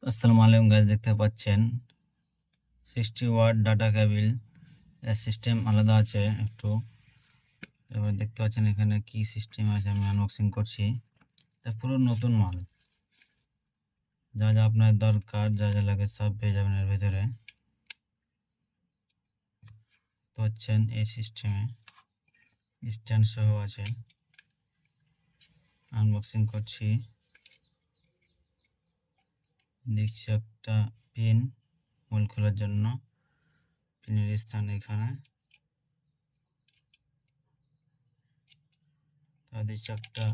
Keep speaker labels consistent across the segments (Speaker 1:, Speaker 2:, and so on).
Speaker 1: আসসালামু আলাইকুম গাইস, দেখতে পাচ্ছেন 60 ওয়াট ডাটা কেবল। এর সিস্টেম আলাদা আছে একটু। এবার দেখতে পাচ্ছেন এখানে কি সিস্টেম আছে, আমি আনবক্সিং করছি। এটা পুরো নতুন মাল, যা যা আপনার দরকার, যা যা লাগে সব পেয়ে যাবেন এর ভিতরে। তো পাচ্ছেন এই সিস্টেমে স্ট্যান্ড সহ আছে। আনবক্সিং করছি, দেখছি একটা পিন মোল খোলার জন্য। পিনের স্থান এখানে, তার দিচ্ছি একটা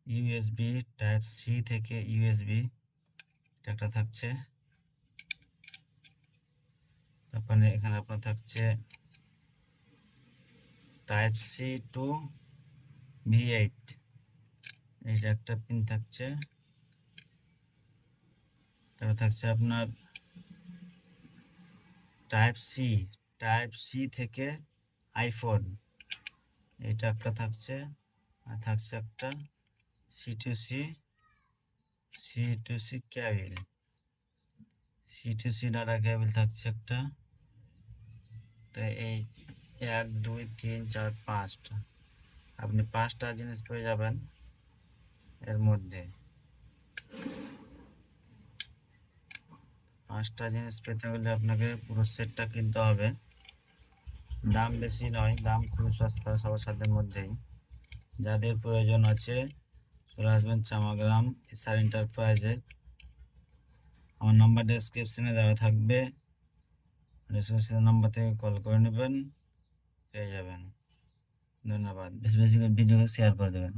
Speaker 1: ইউএসবি টাইপ সি থেকে ইউএসবি একটা থাকছে। তারপরে এখানে আপনার থাকছে টাইপ সি টু V8, এইটা একটা পিন থাকছে। তারপর থাকছে আপনার টাইপ সি থেকে আইফোন, এটা একটা থাকছে। আর থাকছে একটা C to C cable, C data cable থাকছে একটা। তাই এই 1 2 3 4 5টা, আপনি 5টা জিনিস পেয়ে যাবেন এর মধ্যে। 5টা জিনিস পেতে হলে আপনাকে পুরো সেটটা কিনতে হবে। দাম বেশি নয়, দাম খুবই সস্তা, সবার সাধ্যের মধ্যেই। যাদের প্রয়োজন আছে চলে আসবেন চামাগ্রাম এসআর এন্টারপ্রাইজে। আমার নাম্বার ডেসক্রিপশনে দেওয়া থাকবে, ডেসক্রিপশনের নাম্বার থেকে কল করে নেবেন, পেয়ে যাবেন। ধন্যবাদ। বেশি বেশি করে ভিডিও শেয়ার করে দেবেন।